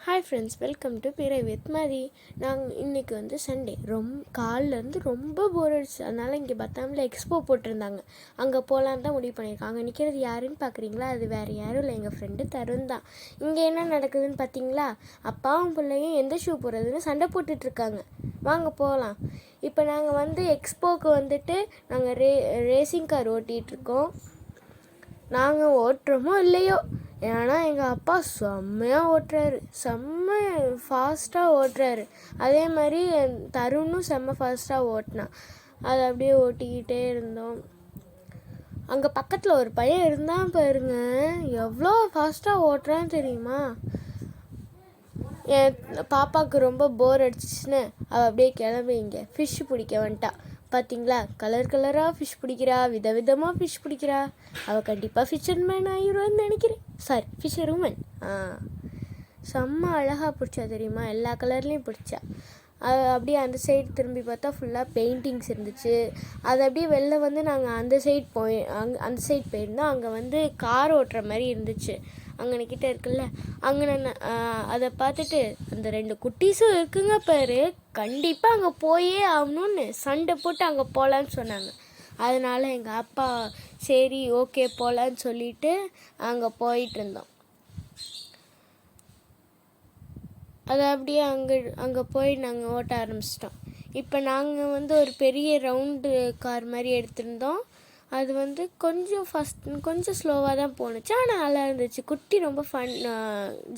Hi friends, welcome to பிறை with மதி. நாங்கள் இன்றைக்கி வந்து சண்டே காலிலேருந்து ரொம்ப போர் அடிச்சு. அதனால் இங்கே பத்தாமில் எக்ஸ்போ போட்டிருந்தாங்க. அங்கே போகலான்னு தான் முடிவு பண்ணியிருக்காங்க. அங்கே நிற்கிறது யாருன்னு பார்க்குறீங்களா? அது வேறு யாரும் இல்லை, எங்கள் ஃப்ரெண்டு தருண் தான். இங்கே என்ன நடக்குதுன்னு பார்த்தீங்களா? அப்பாவும் பிள்ளையும் எந்த ஷூ போடுறதுன்னு சண்டை போட்டுட்ருக்காங்க. வாங்க போகலாம். இப்போ நாங்கள் வந்து எக்ஸ்போவுக்கு வந்துட்டு நாங்கள் ரேசிங் கார் ஓட்டிகிட்ருக்கோம். நாங்கள் ஓட்டுறோமோ இல்லையோ, ஏன்னா எங்கள் அப்பா செம்மையாக ஓட்டுறாரு, ஃபாஸ்ட்டாக ஓட்டுறாரு. அதே மாதிரி தருணும் செம்ம ஃபாஸ்ட்டாக ஓட்டினான். அதை அப்படியே ஓட்டிக்கிட்டே இருந்தோம். அங்கே பக்கத்தில் ஒரு பையன் இருந்தான் பாருங்க, எவ்வளோ ஃபாஸ்ட்டாக ஓட்டுறான்னு தெரியுமா? என் பாப்பாவுக்கு ரொம்ப போர் அடிச்சிச்சுன்னு அவள் அப்படியே கிளம்பி இங்கே ஃபிஷ் பிடிக்க வந்துட்டா. பார்த்தீங்களா, கலர் கலராக ஃபிஷ் பிடிக்கிறா, விதவிதமாக ஃபிஷ் பிடிக்கிறா. அவள் கண்டிப்பாக ஃபிஷர்மேன் ஆகிடுவான்னு நினைக்கிறேன். Sorry, fisher woman. செம்ம அழகாக பிடிச்சா தெரியுமா, எல்லா கலர்லேயும் பிடிச்சா. அது அப்படியே அந்த சைடு திரும்பி பார்த்தா ஃபுல்லாக பெயிண்டிங்ஸ் இருந்துச்சு. அது அப்படியே வெளில வந்து நாங்கள் அந்த சைடு போயிருந்தோம். அங்கே வந்து கார் ஓட்டுற மாதிரி இருந்துச்சு. அங்கே கிட்ட இருக்குல்ல, அங்கே நான் அதை பார்த்துட்டு அந்த 2 குட்டீஸும் இருக்குங்க பாரு, கண்டிப்பாக அங்கே போயே ஆகணும்னு சண்டை போட்டு அங்கே போகலான்னு சொன்னாங்க. அதனால் எங்கள் அப்பா சரி ஓகே போகலான்னு சொல்லிட்டு அங்கே போயிட்டு இருந்தோம். அதை அப்படியே அங்கே போய் நாங்கள் ஓட்ட ஆரம்பிச்சிட்டோம். இப்போ நாங்கள் வந்து ஒரு பெரிய ரவுண்டு கார் மாதிரி எடுத்திருந்தோம். அது வந்து கொஞ்சம் ஸ்லோவாக தான் போணுச்சு, ஆனால் நல்லா இருந்துச்சு. குட்டி ரொம்ப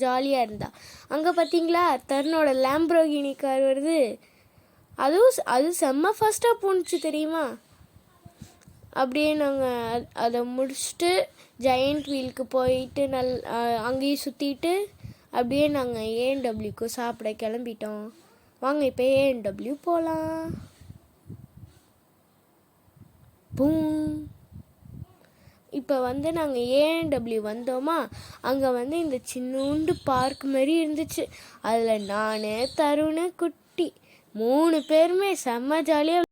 ஜாலியாக இருந்தா. அங்கே பார்த்தீங்களா, தருணோட லேம்போர்கினி கார் வருது. அது செம்ம ஃபாஸ்ட்டாக போணுச்சு தெரியுமா? அப்படியே நாங்கள் அதை முடிச்சுட்டு ஜெயண்ட் வீலுக்கு போயிட்டு அங்கேயும் சுற்றிட்டு அப்படியே நாங்கள் ஏஎன்டபிள்யூக்கு சாப்பிட கிளம்பிட்டோம். வாங்க இப்போ ஏஎன்டபிள்யூ போகலாம். இப்போ வந்து நாங்கள் ஏஎன்டபிள்யூ வந்தோமா, அங்கே வந்து இந்த சின்னூண்டு பார்க் மாதிரி இருந்துச்சு. அதில் நான், தருண், குட்டி 3 பேருமே செம்ம ஜாலியாக